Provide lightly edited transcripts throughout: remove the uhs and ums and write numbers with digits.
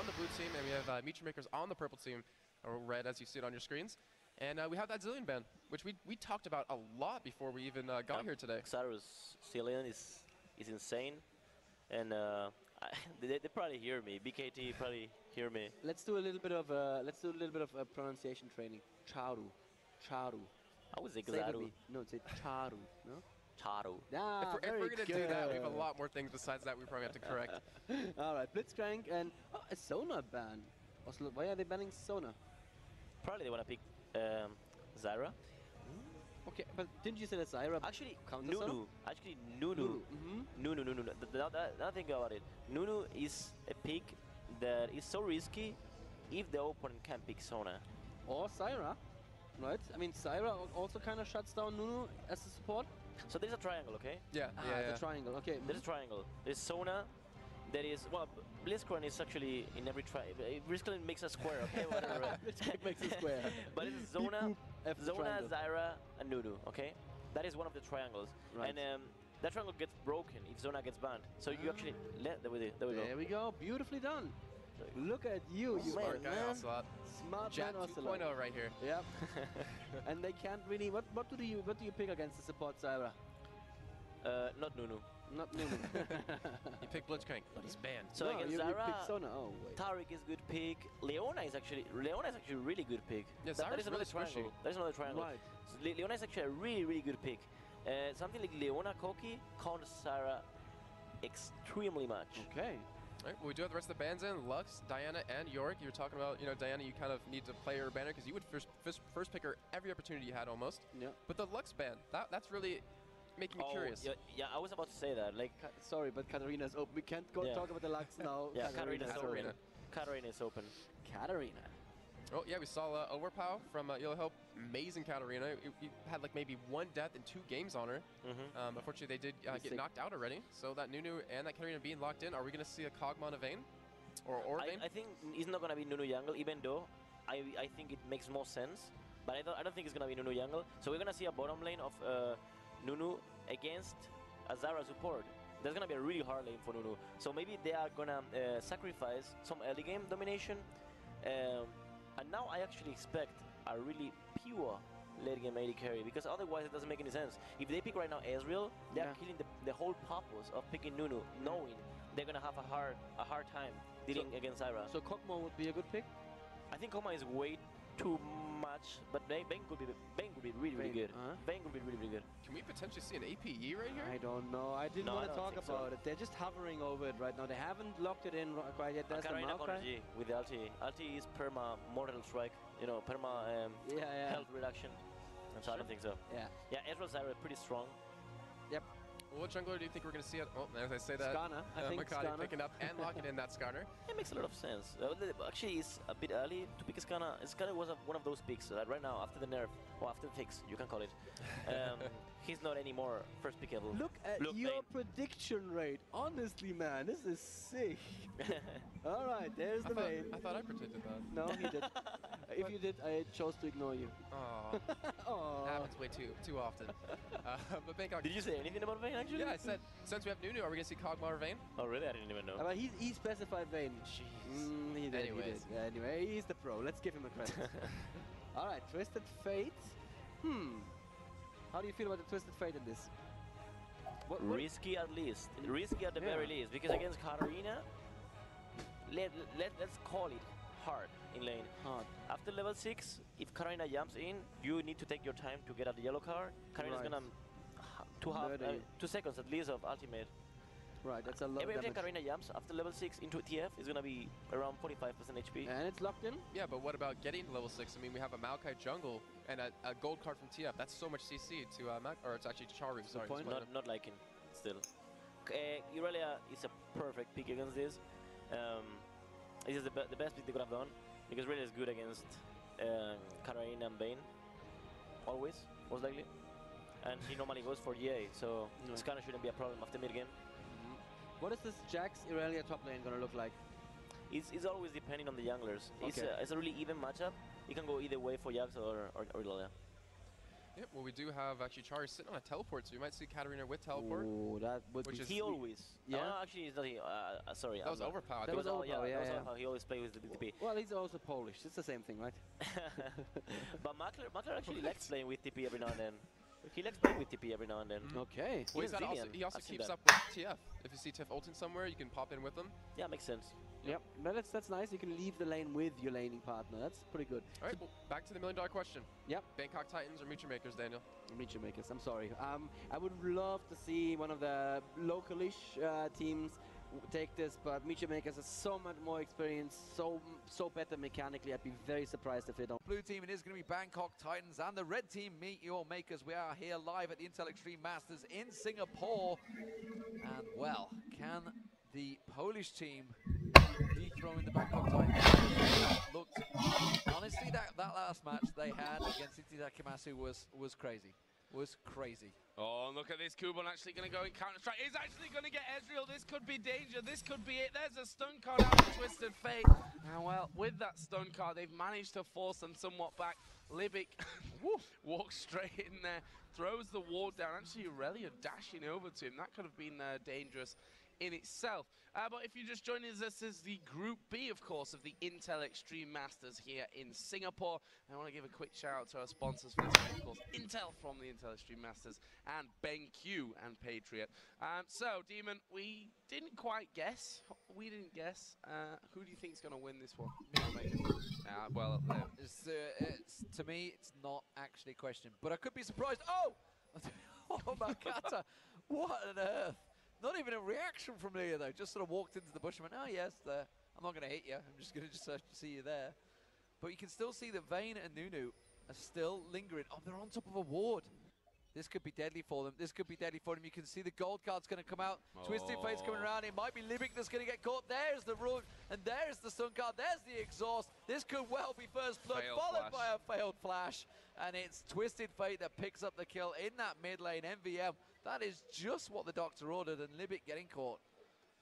on the blue team, and we have Meteor Makers on the purple team, or red as you see it on your screens. And we have that Zillion ban, which we talked about a lot before we even got here today. Xaru's Zillion is insane, and they probably hear me. BKT probably hear me. Let's do a little bit of pronunciation training. Charu. I would say Xaru. No, say Charu. No. Charu. Ah, if we're gonna do that, we have a lot more things besides that we probably have to correct. All right, Blitzcrank and a Sona ban. Why are they banning Sona? Probably they want to pick Zyra. Okay, but didn't you say that Zyra? Actually, Nunu. Nunu. Actually, Nunu. Nunu. Now think about it. Nunu is a pick that is so risky if the opponent can pick Sona. Or Zyra, right? I mean, Zyra also kind of shuts down Nunu as a support. So there's a triangle, okay? Yeah. The triangle. Okay. There's a triangle. There's Sona. There is, well, Blitzcrank is actually in every Blitzcrank makes a square, okay? Whatever. Blitzcrank makes a square. But it's Zona, Zyra, and Nunu, okay? That is one of the triangles. Right. And that triangle gets broken if Zona gets banned. So you actually there we go. There we go. Beautifully done. Look at you, you smart guy, Ocelot. Smart Jet man, 2.0 right here. Yep. And they can't really. What do you pick against the support Zyra? Not Nunu. Not Nunu. You pick Blitzcrank, but he's banned. So no, against you Zyra, pick Sona. Oh wait. Taric is good pick. Leona is actually a really good pick. Yeah, that is another really triangle. That is another triangle. Right. So Leona is actually a really good pick. Something like Leona Koki counters Zyra extremely much. Okay. All right, well, we do have the rest of the bans in. Lux, Diana, and Yorick. You were talking about, Diana, you kind of need to play her banner because you would first pick her every opportunity you had almost. Yeah. But the Lux ban, that's really making me curious. Yeah, I was about to say that. Like, sorry, but Katarina's open. We can't go talk about the Lux now. Yeah, Katarina's open. Katarina is open. Katarina. Oh, yeah, we saw Overpow from Yellow Hope. Amazing Katarina. You had like maybe 1 death in 2 games on her. Unfortunately, they did get knocked out already. So that Nunu and that Katarina being locked in, are we going to see a Kog'Maw on a Vayne? Or Vayne? I think it's not going to be Nunu jungle, even though I think it makes more sense. But I don't think it's going to be Nunu jungle. So we're going to see a bottom lane of Nunu against a Zyra support. That's going to be a really hard lane for Nunu. So maybe they are going to sacrifice some early game domination. And now I actually expect a really pure late game AD carry, because otherwise it doesn't make any sense. If they pick right now Ezreal, they are killing the whole purpose of picking Nunu, knowing they're going to have a hard time dealing against Zyra. So Kog'Maw would be a good pick? I think Kog'Maw is way too much, but Vayne could be really good. Vayne could be really good. Can we potentially see an APE right here? I don't know. I didn't want to talk about it. They're just hovering over it right now. They haven't locked it in quite yet. That's the Maokai with the ulti. Ulti is perma mortal strike. Perma health reduction. So I don't think so. Yeah. Yeah, Ezreal Zyra pretty strong. Yep. Well, what jungler do you think we're going to see it? Oh, as I say that, Skarner. I think Makati picking up and locking in that Skarner. It makes a lot of sense. Actually, it's a bit early to pick Skarner. Skarner was one of those picks that right now, after the nerf, or after the fix, you can call it, he's not anymore first pickable. Look at your prediction rate. Honestly, man, this is sick. All right, there's the main. I thought I predicted that. No, he did. If you did, I chose to ignore you. Oh, happens way too often. But Bangkok. Did you say anything about Vayne actually? Yeah, I said since we have Nunu, are we gonna see Kog'Maw or Vayne? Oh really? I didn't even know. But he specified Vayne. Jeez. He did. Anyways. Yeah, anyway, he's the pro. Let's give him a credit. All right, Twisted Fate. How do you feel about the Twisted Fate in this? Risky at least. Risky at the very least, because against Katarina, let's call it hard in lane. Hard. After level 6, if Katarina jumps in, you need to take your time to get at the yellow card. Katarina's gonna have 2 seconds at least of ultimate. Right, that's a lot of damage. Every time Katarina jumps after level 6 into TF is gonna be around 45% HP. And it's locked in? Yeah, but what about getting to level 6? I mean, we have a Maokai jungle and a gold card from TF. That's so much CC to or it's actually Charu, sorry. Not liking still. Irelia is a perfect pick against this. This is the best pick they could have done, because Irelia is good against Katarina and Vayne. Always, most likely. And he normally goes for GA, so this kind of shouldn't be a problem after mid game. What is this Jax Irelia top lane gonna look like? It's always depending on the junglers. Okay. It's a really even matchup. It can go either way for Jax or Irelia. Yep, well, we do have actually Chari sitting on a teleport, so you might see Katarina with teleport. Oh, that would Which be is He always. Yeah. No, actually, he's not. Sorry. That was I'm not. overpowered. That was That was yeah. how he always plays with the TP. Well, he's also Polish. It's the same thing, right? But Makler actually likes playing with TP every now and then. He likes playing with TP every now and then. Okay. Well, He's he also I've seen keeps that. up with TF. If you see TF ulting somewhere, you can pop in with them. Yeah, makes sense. Yep. No, that's nice. You can leave the lane with your laning partner. That's pretty good. All right, well, back to the $1 million question. Yep. Bangkok Titans or Muture Makers, Daniel? Muture Makers. I'm sorry. I would love to see one of the localish teams take this, but Muture Makers has so much more experience, so better mechanically. I'd be very surprised if they don't. Blue team, it is going to be Bangkok Titans, and the red team, Meet Your Makers. We are here live at the Intel Extreme Masters in Singapore. And, well, can the Polish team dethrone the Bangkok Titans? Looked, honestly, that last match they had against Itizakimasu was crazy. Was crazy. Oh, look at this. Kuban actually going to go in counter-strike. He's actually going to get Ezreal. This could be danger. This could be it. There's a stun card out of Twisted Fate. And, well, with that stun card, they've managed to force them somewhat back. Libic walks straight in there, throws the ward down. Actually, Aurelia dashing over to him. That could have been dangerous in itself. But if you're just joining us, this is the Group B, of course, of the Intel Extreme Masters here in Singapore. And I want to give a quick shout out to our sponsors for this one, of course, Intel from the Intel Extreme Masters and BenQ and Patriot. So, Demon, we didn't quite guess. We didn't guess. Who do you think is going to win this one? Well, to me, it's not actually a question, but I could be surprised. Oh! Oh, Makata! What on earth? Not even a reaction from Leah, though. Just sort of walked into the bush and went, oh, yes, there. I'm not going to hit you. I'm just going to see you there. But you can still see that Vayne and Nunu are still lingering. Oh, they're on top of a ward. This could be deadly for them. This could be deadly for them. You can see the gold card's going to come out. Oh. Twisted Fate's coming around. It might be Libic that's going to get caught. There's the rune, and there's the stun card. There's the exhaust. This could well be first blood, followed by a failed flash. And it's Twisted Fate that picks up the kill in that mid lane. MVM, that is just what the doctor ordered, and Libic getting caught.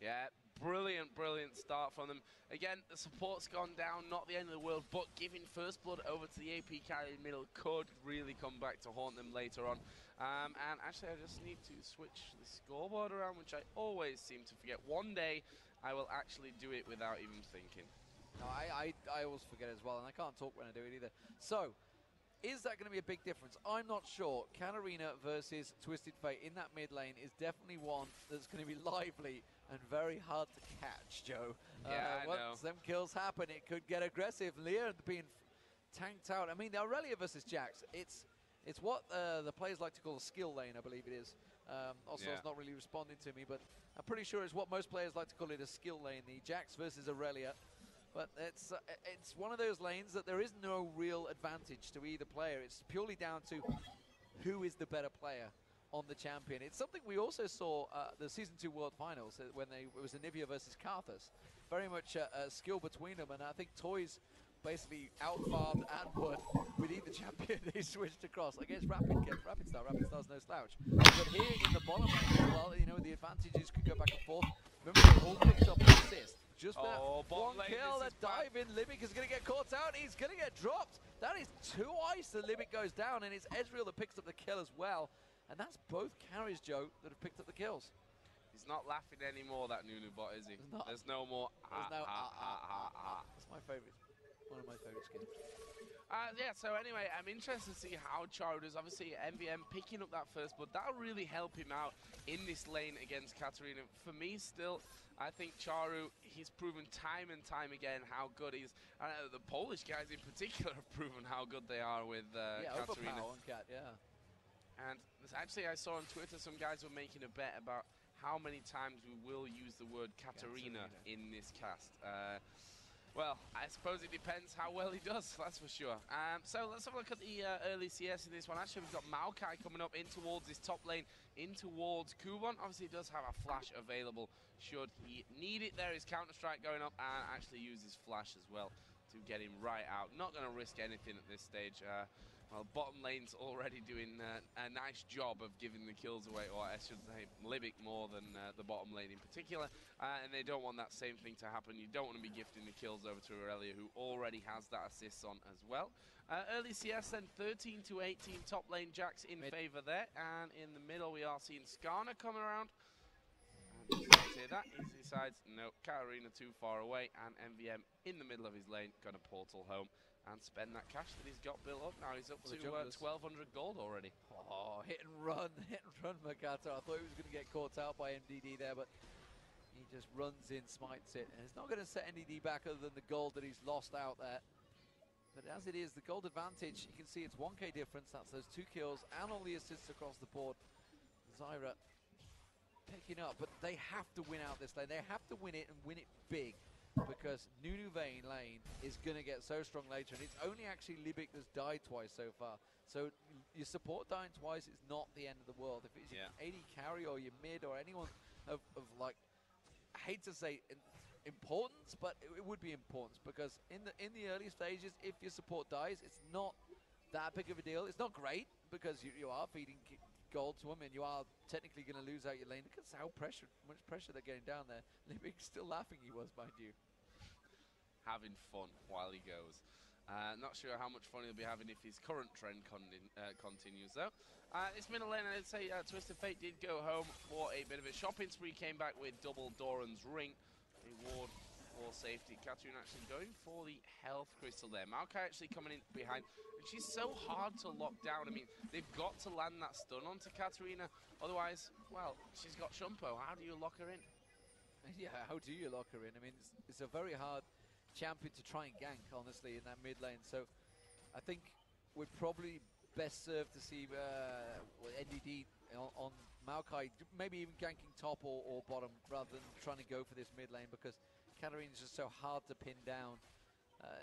Yeah, brilliant, brilliant start from them. Again, the support's gone down, not the end of the world, but giving first blood over to the AP carry middle could really come back to haunt them later on. And actually, I just need to switch the scoreboard around, which I always seem to forget. One day, I will actually do it without even thinking. No, I always forget as well, and I can't talk when I do it either. So, is that going to be a big difference? I'm not sure. Katarina versus Twisted Fate in that mid lane is definitely one that's going to be lively and very hard to catch, Joe. Yeah, I know. Once them kills happen, it could get aggressive. Leah being tanked out. I mean, the Aurelia versus Jax, it's what the players like to call a skill lane, I believe it is. Also, it's not really responding to me, but I'm pretty sure it's what most players like to call it, a skill lane, the Jax versus Aurelia. But it's one of those lanes that there is no real advantage to either player. It's purely down to who is the better player on the champion. It's something we also saw the Season 2 World Finals when it was Anivia versus Karthus. Very much a skill between them, and I think Toys basically outfarmed Antwood with either champion they switched across against Rapid Star. Rapid Star's no slouch. But here in the bottom lane, well, you know, the advantages could go back and forth. Remember, they all picked up an assist. Just for that one kill, that dive in, Libic is going to get caught out. He's going to get dropped. That is 2 ice that Libic goes down, and it's Ezreal that picks up the kill as well. And that's both carries, Joe, that have picked up the kills. He's not laughing anymore, that Nunu bot, is he? There's no more There's no That's my favorite. One of my favorite skins. Yeah, so anyway, I'm interested to see how Charu does. Obviously, MVM picking up that first blood, that'll really help him out in this lane against Katarina. For me, still, I think Charu, he's proven time and time again how good he is. The Polish guys in particular have proven how good they are with Katarina. On Kat, yeah. And actually, I saw on Twitter some guys were making a bet about how many times we will use the word Katarina in this cast. Well, I suppose it depends how well he does, that's for sure. So let's have a look at the early CS in this one. Actually, we've got Maokai coming up in towards his top lane, in towards Kuban. Obviously, he does have a flash available should he need it. There is Counter-Strike going up, and actually uses flash as well to get him right out. Not going to risk anything at this stage. Well, bottom lane's already doing a nice job of giving the kills away, or I should say Libic more than the bottom lane in particular, and they don't want that same thing to happen. You don't want to be gifting the kills over to Aurelia, who already has that assist on as well. Early CS then 13 to 18, top lane Jax in favor there, and in the middle we are seeing Skarner coming around. And you can see that, he decides, no, Katarina too far away, and MVM in the middle of his lane, gonna portal home and spend that cash that he's got built up. Now he's up to 1,200 gold already. Oh, hit and run Makato. I thought he was going to get caught out by MDD there, but he just runs in, smites it. And it's not going to set MDD back other than the gold that he's lost out there. But as it is, the gold advantage, you can see it's 1k difference. That's those 2 kills and all the assists across the board. Zyra picking up, but they have to win out this lane. They have to win it and win it big, because Nunu Vayne lane is going to get so strong later, and it's only actually Libic that's died twice so far. So your support dying twice is not the end of the world. If it's your AD carry or your mid or anyone of like, I hate to say importance, but it would be importance, because in the early stages, if your support dies, it's not that big of a deal. It's not great, because you are feeding gold to him, and you are technically going to lose out your lane. Look at how much pressure they're getting down there. Libic's still laughing, he was, mind you. Having fun while he goes. Not sure how much fun he'll be having if his current trend continues, though. It's been a lane, I'd say Twisted Fate did go home for a bit of a shopping spree, came back with double Doran's ring, a ward for safety. Katarina actually going for the health crystal there. Maokai actually coming in behind. She's so hard to lock down. I mean, they've got to land that stun onto Katarina. Otherwise, well, she's got Shumpo. How do you lock her in? Yeah, how do you lock her in? I mean, it's a very hard champion to try and gank, honestly, in that mid lane. So I think we're probably best served to see NDD on Maokai, maybe even ganking top or bottom, rather than trying to go for this mid lane, because Katarina's just so hard to pin down.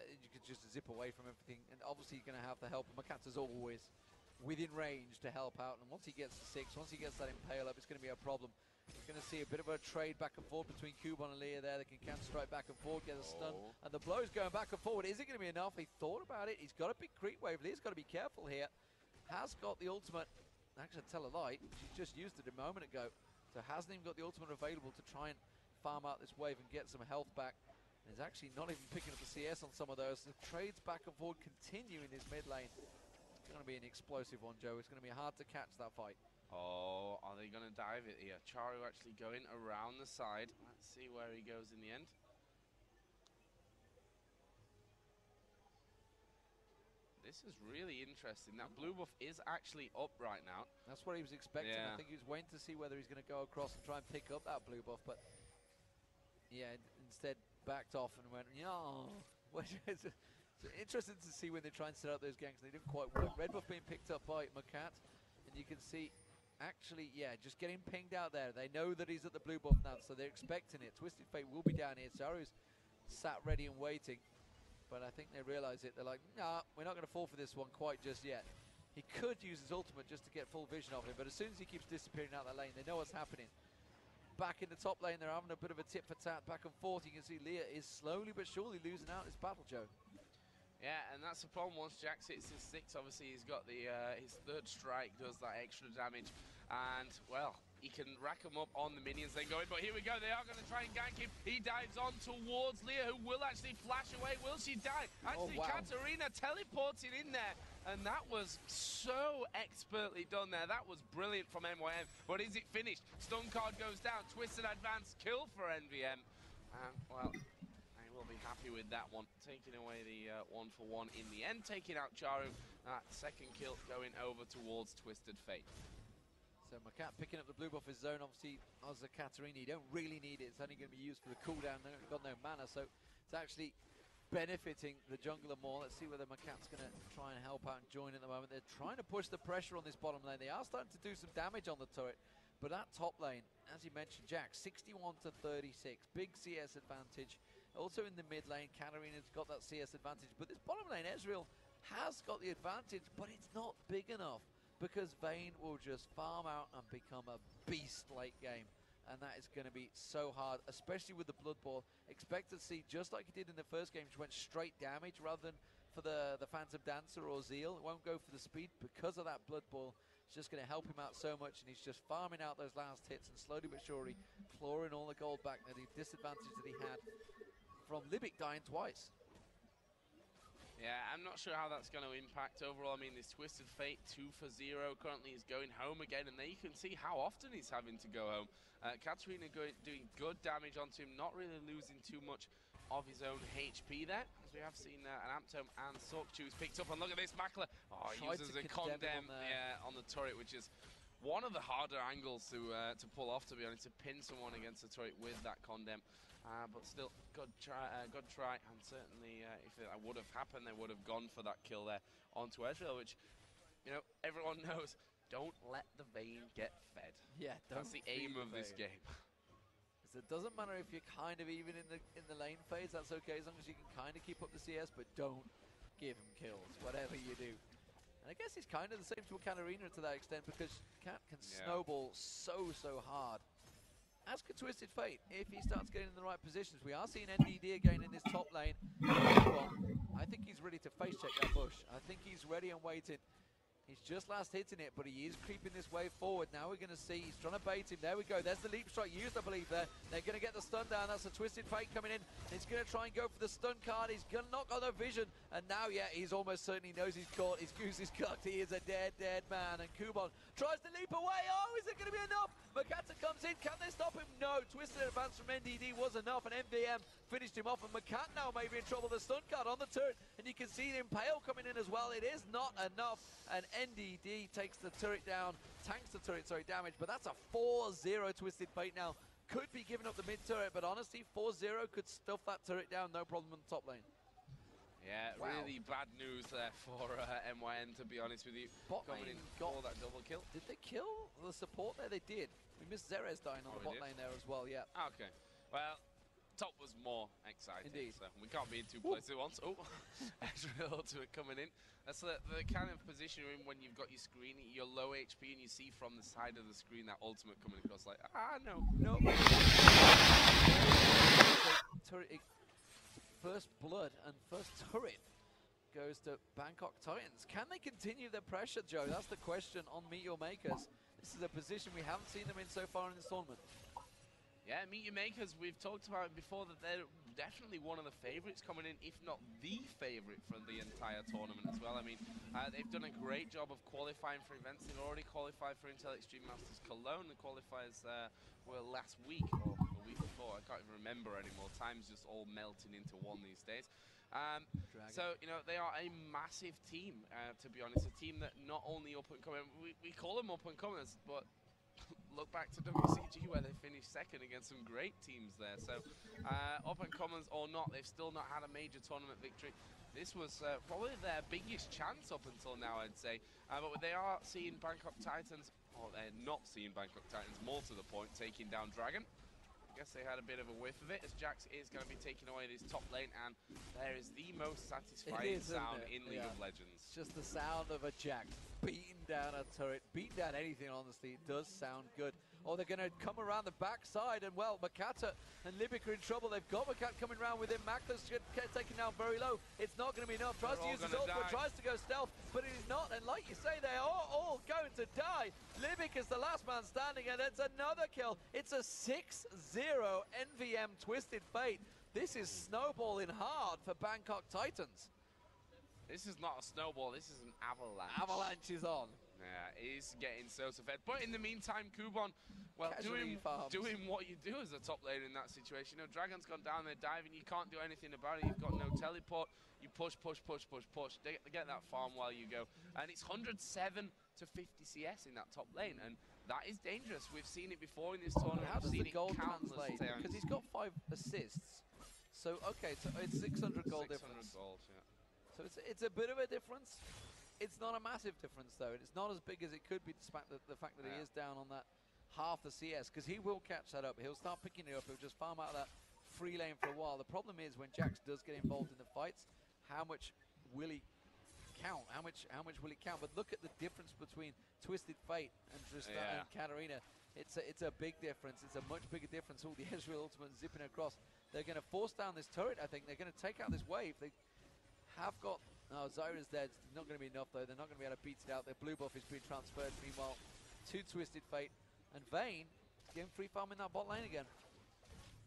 You could just zip away from everything, and obviously you're going to have the help. Makata's always within range to help out, and once he gets to 6, once he gets that impale up, it's going to be a problem. We're going to see a bit of a trade back and forth between Kuban and Leah there. They can counter strike back and forth, get a stun, and the blow's going back and forward. Is it going to be enough? He thought about it. He's got a big creep wave. Leah's got to be careful here. Has got the ultimate. Actually, tell a lie. She's just used it a moment ago, so hasn't even got the ultimate available to try and farm out this wave and get some health back. He's actually not even picking up the CS on some of those. The trades back and forward continue in this mid lane. It's going to be an explosive one, Joe. It's going to be hard to catch that fight. Oh, are they going to dive it here? Charu actually going around the side. Let's see where he goes in the end. This is really interesting. That blue buff is actually up right now. That's what he was expecting. Yeah. I think he was waiting to see whether he's going to go across and try and pick up that blue buff, but yeah, instead backed off and went, no. It's interesting to see when they try and set up those ganks. They didn't quite work. Red buff being picked up by Makat, and you can see, actually, yeah, just getting pinged out there. They know that he's at the blue buff now, so they're expecting it. Twisted Fate will be down here. Saru's sat ready and waiting, but I think they realize it. They're like, nah, we're not going to fall for this one quite just yet. He could use his ultimate just to get full vision of him, but as soon as he keeps disappearing out that lane, they know what's happening. Back in the top lane, they're having a bit of a tit for tat back and forth. You can see Leah is slowly but surely losing out this battle, Joe. Yeah, and that's the problem. Once Jax hits his 6, obviously he's got the his 3rd strike, does that extra damage, and well, he can rack them up on the minions then going. But here we go, they are going to try and gank him. He dives on towards Leah, who will actually flash away. Will she die? Actually, Katarina teleporting in there, and that was so expertly done there. That was brilliant from MYM. But is it finished? Stun card goes down. Twisted advance kill for NVM, and well, will be happy with that one, taking away the 1-for-1 in the end, taking out Charu. That 2nd kill going over towards Twisted Fate. So Makat picking up the blue buff his zone. Obviously, as a Katarina, you don't really need it. It's only going to be used for the cooldown. They've got no mana, so it's actually benefiting the jungler more. Let's see whether Makat's going to try and help out and join at the moment. They're trying to push the pressure on this bottom lane. They are starting to do some damage on the turret, but that top lane, as you mentioned, Jack, 61 to 36, big CS advantage. Also in the mid lane, Katarina's got that CS advantage, but this bottom lane, Ezreal has got the advantage, but it's not big enough, because Vayne will just farm out and become a beast late game, and that is going to be so hard, especially with the Blood Ball. Expect to see, just like he did in the first game, which went straight damage rather than for the Phantom Dancer or Zeal. It won't go for the speed because of that Blood Boil. It's just going to help him out so much, and he's just farming out those last hits and slowly but surely clawing all the gold back. Now, the disadvantage that he had from Libic dying twice. Yeah, I'm not sure how that's going to impact overall. I mean, this Twisted Fate 2 for 0 currently is going home again, and there you can see how often he's having to go home. Katarina doing good damage onto him, not really losing too much of his own HP there, as we have seen an Amptome and Sorkchu's picked up. And look at this, Makler. Oh, he uses a condemn on the turret, which is one of the harder angles to pull off, to be honest, to pin someone against the turret with that condemn. But still, good try, and certainly if that would have happened, they would have gone for that kill there onto Ezreal, which, you know, everyone knows, don't let the Vayne get fed. Yeah, that's the aim of this game. So it doesn't matter if you're kind of even in the lane phase, that's okay, as long as you can kind of keep up the CS, but don't give him kills, whatever you do. And I guess he's kind of the same to a Katarina to that extent, because Cat can snowball so hard. As could Twisted Fate, if he starts getting in the right positions. We are seeing NDD again in this top lane. I think he's ready to face check that bush. I think he's ready and waiting. He's just last hitting it, but he is creeping this wave forward. Now we're going to see, he's trying to bait him. There we go, there's the leap strike used, I believe, there. They're going to get the stun down. That's a Twisted Fate coming in. He's going to try and go for the stun card. He's going to knock on the vision. And now, yeah, he's almost certainly knows he's caught. His goose is cooked. He is a dead man. And Kubon tries to leap away. Oh, is it going to be enough? Makata comes in. Can they stop him? No. Twisted advance from NDD was enough. And MVM finished him off. And Makat now may be in trouble. The stun card on the turret. And you can see the Impale coming in as well. It is not enough. And NDD takes the turret down. Tanks the turret, sorry, damage. But that's a 4-0 Twisted Fate now. Could be giving up the mid turret. But honestly, 4-0 could stuff that turret down. No problem in the top lane. Yeah, wow. Really bad news there for MYM, to be honest with you. Bot coming in for that double kill. Did they kill the support there? They did. We missed Zerez dying on the bot lane there as well, yeah. Okay. Well, top was more exciting. Indeed. So we can't be in two places at once. Oh, Ezreal to it coming in. That's the kind of position you're in when you've got your screen, you're low HP, and you see from the side of the screen that ultimate coming across like, no. First blood and first turret goes to Bangkok Titans. Can they continue their pressure, Joe? That's the question on Meet Your Makers. This is a position we haven't seen them in so far in this tournament. Yeah, Meet Your Makers, we've talked about it before, that they're definitely one of the favourites coming in, if not the favourite for the entire tournament as well. I mean, they've done a great job of qualifying for events. They've already qualified for Intel Extreme Masters Cologne. The qualifiers were last week, or the week before. I can't even remember anymore. Time's just all melting into one these days. So, you know, they are a massive team, to be honest. A team that not only up-and-coming, we call them up-and-comers, but look back to WCG where they finished second against some great teams there. So, up-and-comers or not, they've still not had a major tournament victory. This was probably their biggest chance up until now, I'd say. But they are seeing Bangkok Titans, or they're not seeing Bangkok Titans, more to the point, taking down Dragon. I guess they had a bit of a whiff of it, as Jax is going to be taking away this top lane, and there is the most satisfying sound in League of Legends. It's just the sound of a Jax beating down a turret, beating down anything, honestly. It does sound good. Oh, they're going to come around the backside, and well, Makata and Libic are in trouble. They've got Makat coming around with him. Makta's taken down very low. It's not going to be enough. Tries to use his ult, but tries to go stealth, but it is not. And like you say, they are all going to die. Libic is the last man standing, and it's another kill. It's a 6-0 NVM Twisted Fate. This is snowballing hard for Bangkok Titans. This is not a snowball, this is an avalanche. Avalanche is on. Yeah, he's getting so fed. But in the meantime, Kubon, well, doing what you do as a top lane in that situation. You know, Dragon's gone down there diving, you can't do anything about it. You've got no teleport. You push. They get that farm while you go. And it's 107 to 50 CS in that top lane. And that is dangerous. We've seen it before in this tournament. How does the gold translate? Because he's got 5 assists. So, okay, so it's 600 gold difference. 600 gold, yeah. So it's a bit of a difference. It's not a massive difference, though. It's not as big as it could be, despite the fact that he is down on that half the CS, because he will catch that up. He'll start picking it up. He'll just farm out of that free lane for a while. The problem is when Jax does get involved in the fights, how much will he count? How much will he count? But look at the difference between Twisted Fate and Tristan and Katarina. It's a big difference. It's a much bigger difference. All the Ezreal ultimate zipping across. They're going to force down this turret, I think. They're going to take out this wave. They have got No, Zyra's dead. It's not going to be enough, though. They're not going to be able to beat it out. Their blue buff is being transferred. Meanwhile, to Twisted Fate and Vayne getting free farm in that bot lane again.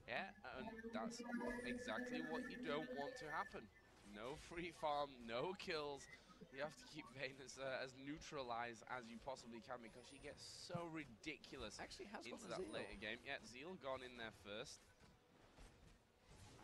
Yeah, and that's exactly what you don't want to happen. No free farm, no kills. You have to keep Vayne as neutralized as you possibly can because she gets so ridiculous Actually has into got that Zeal. later game. Yeah, Zeal gone in there first.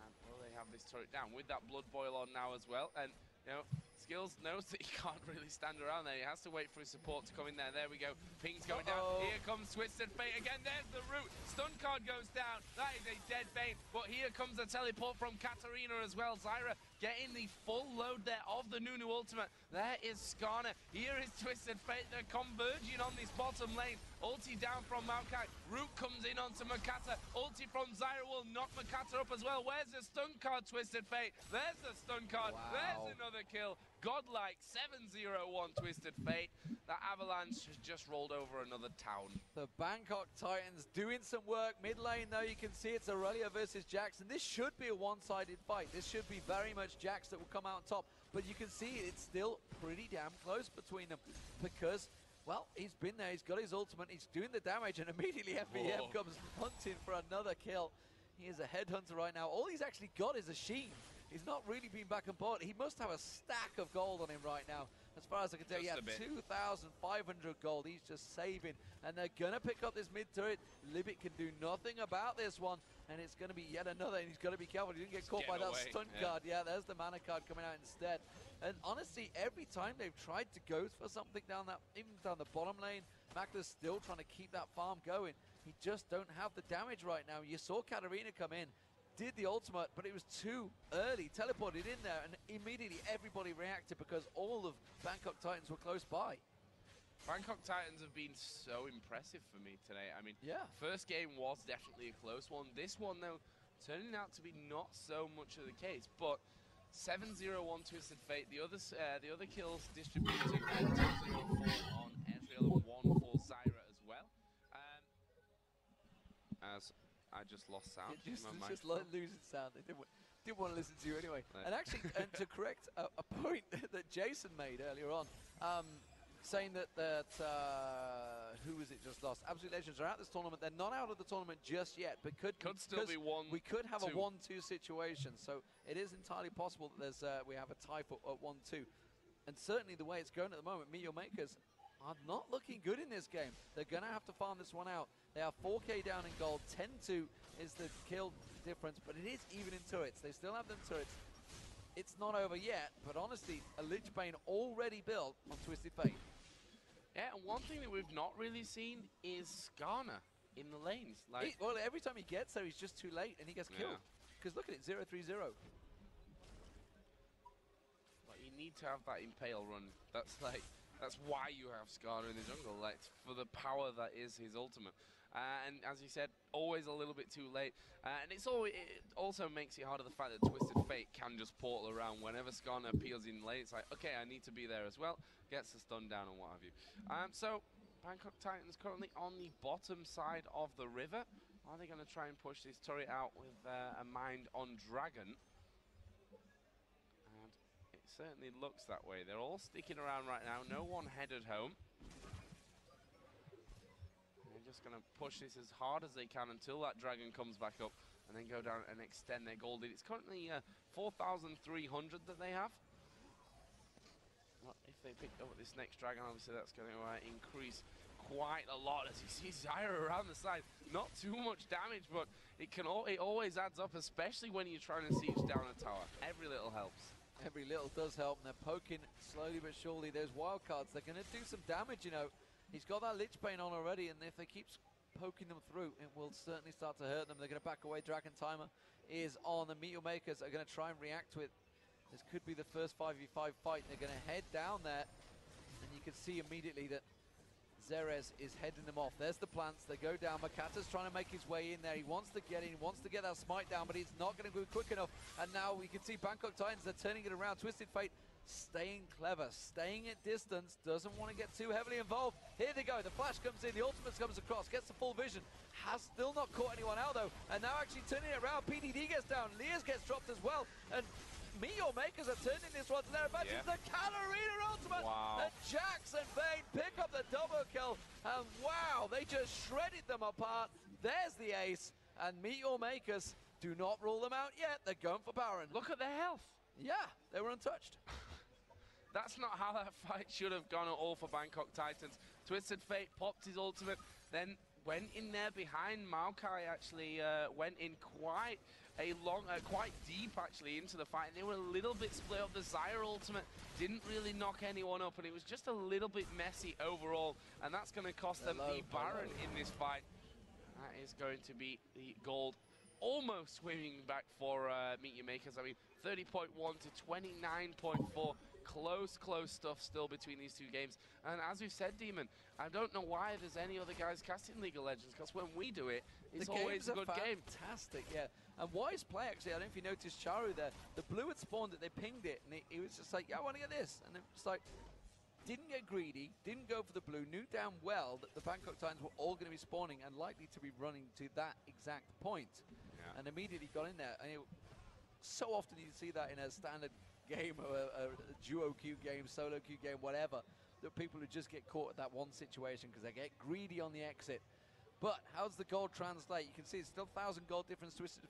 And will they have this turret down with that blood boil on now as well? And you know, Skills knows that he can't really stand around there. He has to wait for his support to come in there. There we go. Ping's going down. Here comes Twisted Fate again. There's the root. Stun card goes down. That is a dead Vayne. But here comes the teleport from Katarina as well. Zyra getting the full load there of the Nunu ultimate. There is Skarner. Here is Twisted Fate. They're converging on this bottom lane. Ulti down from Maokai. Root comes in onto Makata. Ulti from Zyra will knock Makata up as well. Where's the stun card, Twisted Fate? There's the stun card. Wow. There's another kill. Godlike 7-0-1 Twisted Fate. That Avalanche has just rolled over another town. The Bangkok Titans doing some work. Mid lane, though, you can see it's Aurelia versus Jax, and this should be a one-sided fight. This should be very much Jax that will come out on top, but you can see it's still pretty damn close between them because, well, he's been there, he's got his ultimate, he's doing the damage, and immediately MYM comes hunting for another kill. He is a headhunter right now. All he's actually got is a sheen. He's not really been back and forth. He must have a stack of gold on him right now. As far as I can tell, yeah, 2,500 gold. He's just saving. And they're going to pick up this mid turret. Libit can do nothing about this one. And it's going to be yet another. And he's got to be careful. He didn't get caught by that stun card. Yeah, there's the mana card coming out instead. And honestly, every time they've tried to go for something down that, even down the bottom lane, Macla's still trying to keep that farm going. He just don't have the damage right now. You saw Katarina come in, did the ultimate, but it was too early, teleported in there, and immediately everybody reacted because all of Bangkok Titans were close by. Bangkok Titans have been so impressive for me today. I mean, yeah, first game was definitely a close one. This one, though, turning out to be not so much of the case, but 7-0-1 Twisted Fate. The other kills distributed 2-0-4 on Ezreal and 1 for Zyra as well. As I just lost sound. Just losing sound. They didn't want to listen to you anyway. No. And actually, and to correct a point that Jason made earlier on, saying that who was it just lost? Absolute Legends are out this tournament. They're not out of the tournament just yet, but could still be one. We could have a 1-2 situation, so it is entirely possible that there's we have a tie for 1-2. And certainly the way it's going at the moment, Meteor Makers are not looking good in this game. They're going to have to farm this one out. They are 4k down in gold. 10-2 is the kill difference, but it is even in turrets. They still have them turrets. It's not over yet, but honestly, a Lich Bane already built on Twisted Fate. Yeah, and one thing that we've not really seen is Skarner in the lanes. Like, well, every time he gets there, he's just too late, and he gets killed. Because look at it, 0-3-0. Like, you need to have that Impale run. That's why you have Skarner in the jungle, like, for the power that is his ultimate. And as you said, always a little bit too late. And it also makes it harder, the fact that Twisted Fate can just portal around whenever Skarner appears in late. It's like, okay, I need to be there as well. Gets the stun down and what have you. So, Bangkok Titans currently on the bottom side of the river. Are they going to try and push this turret out with a Mind on Dragon? And it certainly looks that way. They're all sticking around right now. No one headed home. Just going to push this as hard as they can until that dragon comes back up and then go down and extend their gold lead. It's currently 4,300 that they have. Well, if they pick up this next dragon, obviously that's going to increase quite a lot as you see Zyra around the side. Not too much damage, but it always adds up, especially when you're trying to siege down a tower. Every little helps. Every little does help, and they're poking slowly but surely. There's wildcards. They're going to do some damage, you know. He's got that Lich Bane on already, and if they keep poking them through, it will certainly start to hurt them. They're going to back away. Dragon Timer is on. The Meteor Makers are going to try and react to it. This could be the first 5v5 fight. They're going to head down there, and you can see immediately that Zerez is heading them off. There's the plants. They go down. Makata's trying to make his way in there. He wants to get in. He wants to get that smite down, but he's not going to go quick enough. And now we can see Bangkok Titans. They're turning it around. Twisted Fate staying clever, staying at distance, doesn't want to get too heavily involved. Here they go, the flash comes in, the ultimate comes across, gets the full vision, has still not caught anyone out though, and now actually turning it around, PDD gets down, Leas gets dropped as well, and Meteor Makers are turning this one to their advantage. The Katarina ultimate. And Jax and Vayne pick up the double kill. And wow, they just shredded them apart. There's the ace. And Meteor Makers do not rule them out yet. They're going for Baron. Look at their health. Yeah, they were untouched. That's not how that fight should have gone at all for Bangkok Titans. Twisted Fate popped his ultimate, then went in there behind. Maokai actually went in quite deep actually into the fight. And they were a little bit split up. The Zyra ultimate didn't really knock anyone up, and it was just a little bit messy overall. And that's going to cost them the Baron in this fight. That is going to be the gold. Almost swinging back for Meteor Makers. I mean, 30.1 to 29.4. Close stuff still between these two games. And as we've said, Demon, I don't know why there's any other guys casting League of Legends, because when we do it, it's always a good game. Fantastic, yeah. And wise play, actually. I don't know if you noticed Charu there. The blue had spawned it, they pinged it, and he was just like, yeah, I want to get this. And it's like, didn't get greedy, didn't go for the blue, knew damn well that the Bangkok Titans were all going to be spawning and likely to be running to that exact point. Yeah. And immediately got in there. And so often you see that in a standard game or a duo queue game, solo queue game, whatever, that people who just get caught at that one situation because they get greedy on the exit. But how does the gold translate? You can see it's still 1,000 gold difference. Twisted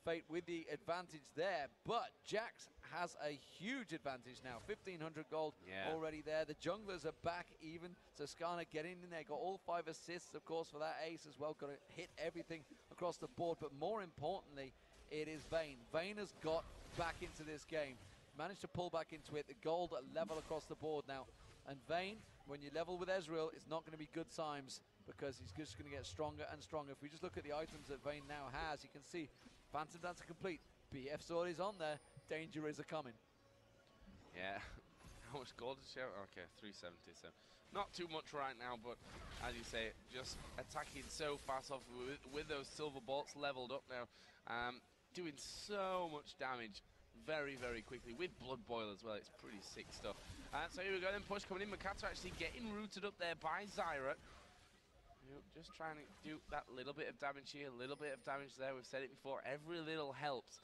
Fate with the advantage there, but Jax has a huge advantage now. 1,500 gold already there. The junglers are back even. Toscana getting in there, got all 5 assists, of course, for that ace as well. Got to hit everything across the board, but more importantly, it is Vayne. Vayne has got back into this game. Managed to pull back into it. The gold level across the board now. And Vayne, when you level with Ezreal, it's not going to be good times because he's just going to get stronger and stronger. If we just look at the items that Vayne now has, you can see Phantom Dancer complete. BF Sword is on there. Danger is a-coming. Yeah. How much gold does she have? Okay, 370. So not too much right now, but as you say, just attacking so fast off with those silver bolts leveled up now. Doing so much damage very quickly with Blood Boil as well. It's pretty sick stuff. So here we go, then push coming in. Makato actually getting rooted up there by Zyra. Just trying to do that little bit of damage here, a little bit of damage there. We've said it before, every little helps,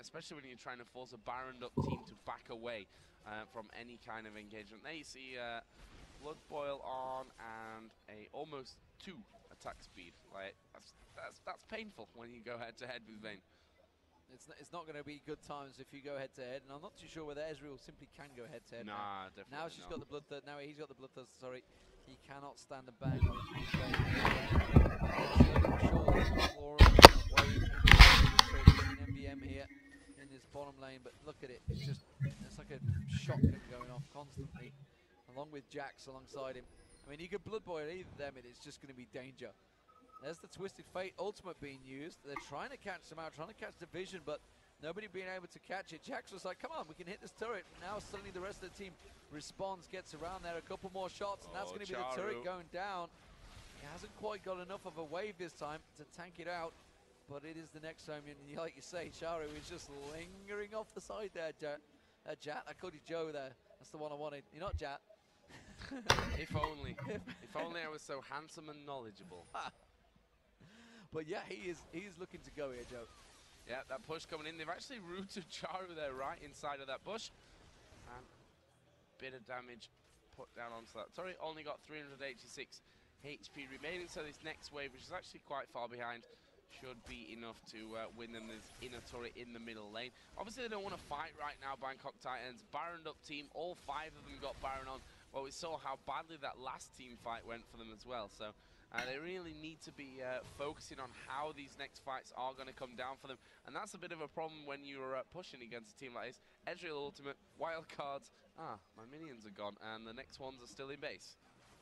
especially when you're trying to force a Baroned up team to back away from any kind of engagement. There you see Blood Boil on and a almost 2 attack speed. Like that's painful when you go head to head with Vayne. It's not going to be good times if you go head to head, and I'm not too sure whether Ezreal simply can go head to head. Nah, definitely now she's not. got the bloodthirst. Now he's got the bloodthirst. Sorry, he cannot stand a bang with MBM here in this bottom lane, but look at it. It's like a shotgun going off constantly, along with Jax alongside him. I mean, you could Blood Boil either of them, and it's just going to be danger. There's the Twisted Fate ultimate being used. They're trying to catch them out, trying to catch the vision, but nobody being able to catch it. Jax was like, come on, we can hit this turret. Now suddenly the rest of the team responds, gets around there, a couple more shots, and that's going to be the turret going down. He hasn't quite got enough of a wave this time to tank it out, but it is the next home. And like you say, Charu is just lingering off the side there, Jat. I called you Joe there. That's the one I wanted. You're not Jat. If only. If only I was so handsome and knowledgeable. But yeah, he is looking to go here, Joe. Yeah, that push coming in. They've actually rooted Charu there right inside of that bush. And bit of damage put down onto that. Sorry, only got 386 HP remaining. So this next wave, which is actually quite far behind, should be enough to win them this inner turret in the middle lane. Obviously, they don't want to fight right now, Bangkok Titans. Baroned up team, all 5 of them got Baron on. Well, we saw how badly that last team fight went for them as well. So they really need to be focusing on how these next fights are going to come down for them. And that's a bit of a problem when you're pushing against a team like this. Ezreal ultimate, wild cards. My minions are gone, and the next ones are still in base.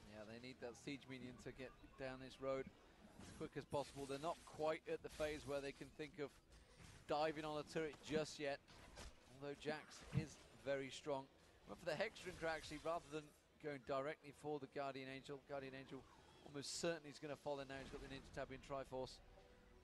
Yeah, they need that siege minion to get down this road as quick as possible. They're not quite at the phase where they can think of diving on a turret just yet, although Jax is very strong. But for the Hexdrinker, actually, rather than going directly for the Guardian Angel almost certainly is going to fall in now. He's got the Ninja Tab in Triforce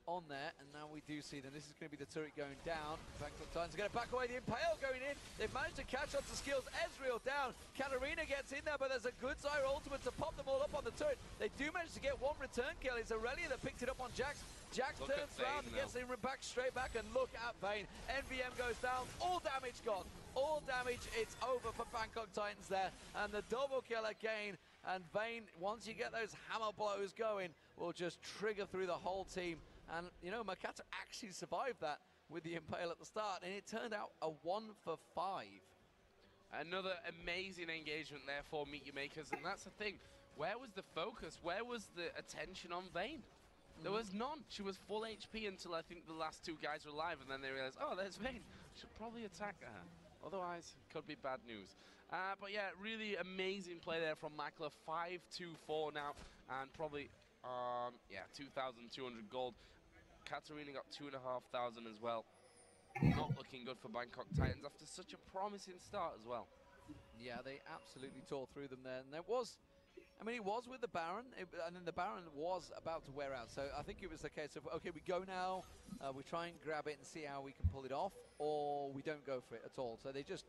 on there, and now we do see them. This is going to be the turret going down. Bangkok Titans are going to back away. The Impale going in. They've managed to catch up to skills. Ezreal down. Katarina gets in there, but there's a good Zyra ultimate to pop them all up on the turret. They do manage to get one return kill. It's Aurelia that picked it up on Jax. Jax turns around and gets in straight back, and look at Vayne. MYM goes down. All damage gone. All damage. It's over for Bangkok Titans there, and the double kill again. And Vayne, once you get those hammer blows going, will just trigger through the whole team. And, you know, Makata actually survived that with the Impale at the start, and it turned out a 1 for 5. Another amazing engagement there for Meet Your Makers, and that's the thing. Where was the focus? Where was the attention on Vayne? There was none. She was full HP until I think the last two guys were alive, and then they realized, oh, there's Vayne. Should probably attack her. Otherwise, could be bad news. But yeah, really amazing play there from Makla. 5-2-4 now, and probably, yeah, 2,200 gold. Katarina got 2,500 as well. Not looking good for Bangkok Titans after such a promising start as well. Yeah, they absolutely tore through them there. And there was, I mean, it was with the Baron, and then the Baron was about to wear out. So I think it was the case of, okay, we go now, we try and grab it and see how we can pull it off, or we don't go for it at all. So they just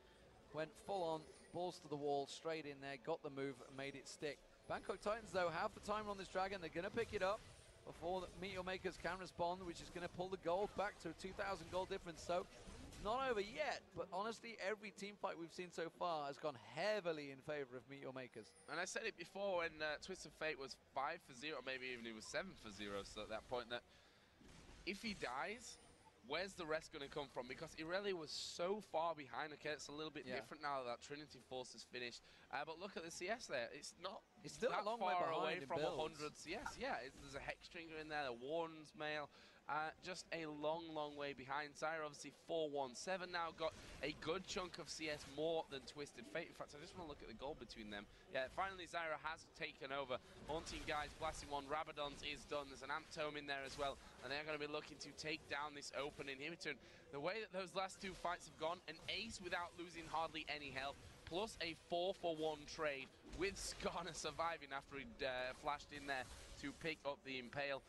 went full on, balls to the wall, straight in there, got the move, and made it stick. Bangkok Titans, though, have the timer on this Dragon. They're going to pick it up before the Meet Your Makers can respond, which is going to pull the gold back to a 2,000 gold difference. So not over yet, but honestly, every team fight we've seen so far has gone heavily in favor of Meet Your Makers. And I said it before when Twisted Fate was 5-0, maybe even it was 7-0, so at that point that if he dies, where's the rest going to come from? Because Irelia was so far behind. Okay, it's a little bit different now that Trinity Force is finished. But look at the CS there. It's still that a long far way away behind from builds. 100 CS. Yeah, there's a Hexstringer in there, a Warden's Mail. Just a long, long way behind. Zyra obviously 4-1-7 now. Got a good chunk of CS more than Twisted Fate. In fact, I just want to look at the goal between them. Yeah, finally Zyra has taken over. Haunting guys, blasting one. Rabadon's is done. There's an Amp Tome in there as well. And they're going to be looking to take down this open inhibitor. And the way that those last two fights have gone, an ace without losing hardly any health, plus a 4-for-1 trade with Skarner surviving after he'd flashed in there to pick up the Impale.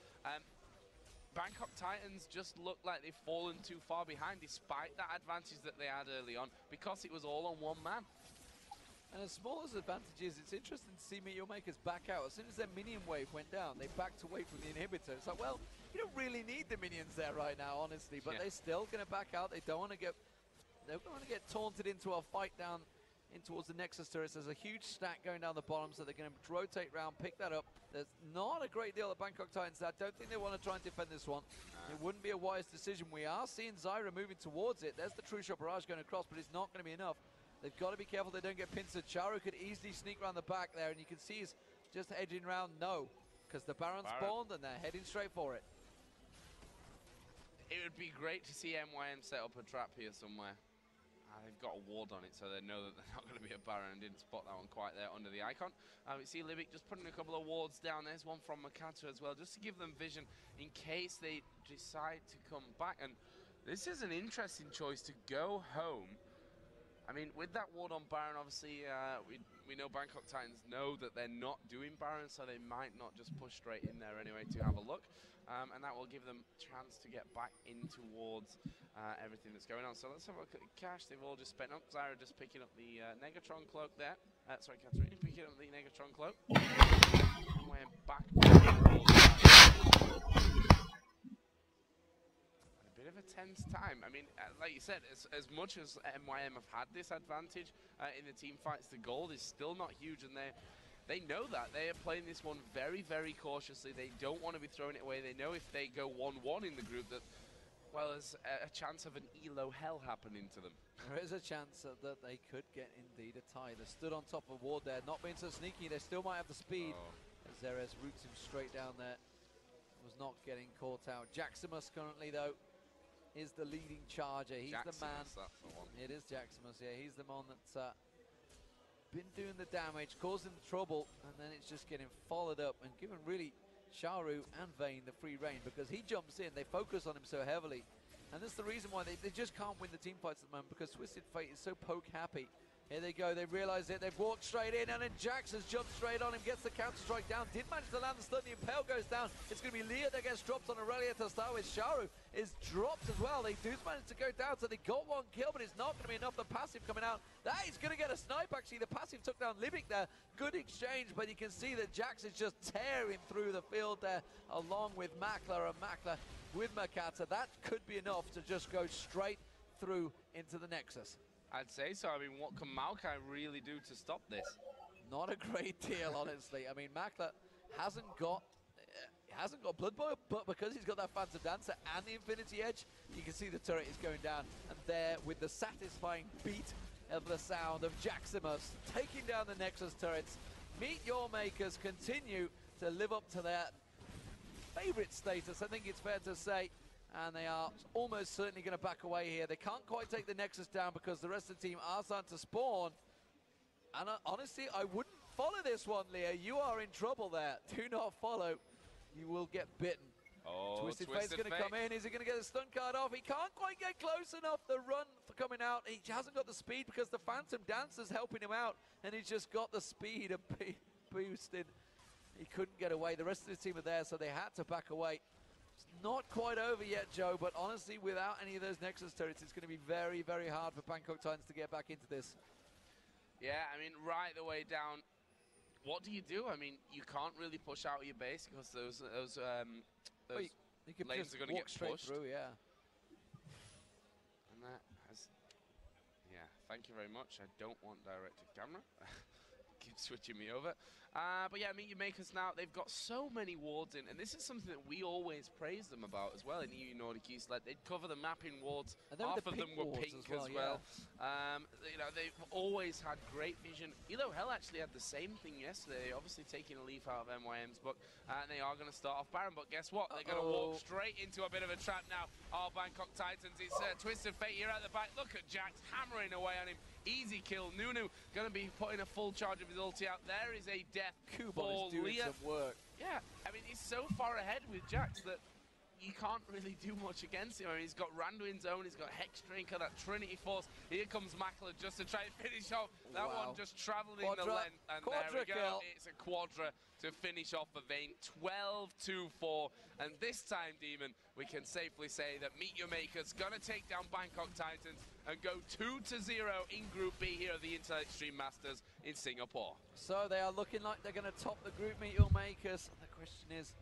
Bangkok Titans just look like they've fallen too far behind despite that advantage that they had early on because it was all on one man. And as small as the advantage is, it's interesting to see Meet Your Makers back out. As soon as their minion wave went down, they backed away from the inhibitor. It's like, well, you don't really need the minions there right now, honestly, but they're still going to back out. They don't want to get taunted into a fight down in towards the Nexus turrets. There's a huge stack going down the bottom, so they're going to rotate round, pick that up. There's not a great deal of Bangkok Titans. I don't think they want to try and defend this one. It wouldn't be a wise decision. We are seeing Zyra moving towards it. There's the True Shot Barrage going across, but it's not going to be enough. They've got to be careful they don't get pincered. Charu could easily sneak around the back there, and you can see he's just edging around. No, because the Baron spawned, and they're heading straight for it. It would be great to see MYM set up a trap here somewhere. They've got a ward on it, so they know that they're not going to be a Baron. Didn't spot that one quite there under the icon. We see Livic just putting a couple of wards down. There's one from Makata as well, just to give them vision in case they decide to come back. And this is an interesting choice to go home. I mean, with that ward on Baron, obviously, we know Bangkok Titans know that they're not doing Baron, so they might not just push straight in there anyway to have a look. And that will give them a chance to get back in towards everything that's going on. So let's have a look at the cash. They've all just spent up. Zyra just picking up the Negatron cloak there. Sorry, Katarina picking up the Negatron cloak. And we're back. A bit of a tense time. I mean, like you said, as much as MYM have had this advantage in the team fights, the gold is still not huge, and they know that. They are playing this one very, very cautiously. They don't want to be throwing it away. They know if they go 1-1 in the group that, well, there's a chance of an ELO hell happening to them. There is a chance that they could get indeed a tie. They stood on top of ward there, not being so sneaky. They still might have the speed. As Zerez roots him straight down there. Was not getting caught out. Jaximus currently, though, is the leading charger. He's the man. That's the one. It is Jaximus, yeah. He's the man that's been doing the damage, causing the trouble, and then it's just getting followed up and giving really Charu and Vayne the free reign because he jumps in. They focus on him so heavily. And that's the reason why they just can't win the team fights at the moment, because Twisted Fate is so poke happy Here they go, they've realized it, they've walked straight in, and then Jax has jumped straight on him, gets the counter-strike down, did manage to land the stun, the Impale goes down. It's going to be Leah that gets dropped on Aurelia to start with. Sharu is dropped as well. They do manage to go down, so they got one kill, but it's not going to be enough. The passive coming out, that is going to get a snipe, actually. The passive took down Libic there. Good exchange, but you can see that Jax is just tearing through the field there, along with Makler, and Makler with Makata. That could be enough to just go straight through into the Nexus. I'd say so. I mean, what can Maokai really do to stop this? Not a great deal, honestly. I mean, Makler hasn't got Blood Boil, but because he's got that Phantom Dancer and the Infinity Edge, you can see the turret is going down. And there, with the satisfying beat of the sound of Jaximus taking down the Nexus turrets, Meet Your Makers continue to live up to their favorite status, I think it's fair to say. And they are almost certainly going to back away here. They can't quite take the Nexus down because the rest of the team are starting to spawn. And honestly, I wouldn't follow this one, Leah. You are in trouble there. Do not follow. You will get bitten. Oh, Twisted Fate's going to come in. Is he going to get the stun card off? He can't quite get close enough. The run for coming out. He hasn't got the speed because the Phantom Dancer's helping him out. And he's just got the speed of boosted. He couldn't get away. The rest of the team are there, so they had to back away. It's not quite over yet, Joe, but honestly, without any of those Nexus turrets, it's going to be very, very hard for Bangkok Titans to get back into this. Yeah, I mean, right the way down. What do? I mean, you can't really push out your base because those you can lanes just are going to get straight pushed. through, yeah. And that has, yeah, thank you very much. I don't want directed camera. Keep switching me over. But yeah, Meet Your Makers now, they've got so many wards in, and this is something that we always praise them about as well in EU Nordic East. Like, they'd cover the map in wards, half of them were pink as well. You know, they've always had great vision. Elo Hell actually had the same thing yesterday, obviously taking a leaf out of MYM's book, and they are going to start off Baron, but guess what? They're going to walk straight into a bit of a trap now. Oh, Bangkok Titans, it's Twisted Fate here at the back. Look at Jax hammering away on him. Easy kill. Nunu going to be putting a full charge of his ulti out. There is a death for is doing Leah. some work. Yeah, I mean, he's so far ahead with Jax that you can't really do much against him. I mean, he's got Randuin's own, he's got Hex Drinker, that Trinity Force. Here comes Makler just to try and finish off. That one just traveling the length, and there we go. It's a quadra to finish off the Vayne. 12-2-4, and this time, Demon, we can safely say that Meet Your Makers gonna take down Bangkok Titans and go 2-0 in Group B here at the Intel Extreme Masters in Singapore. So they are looking like they're going to top the group, Meet Your Makers. And the question is,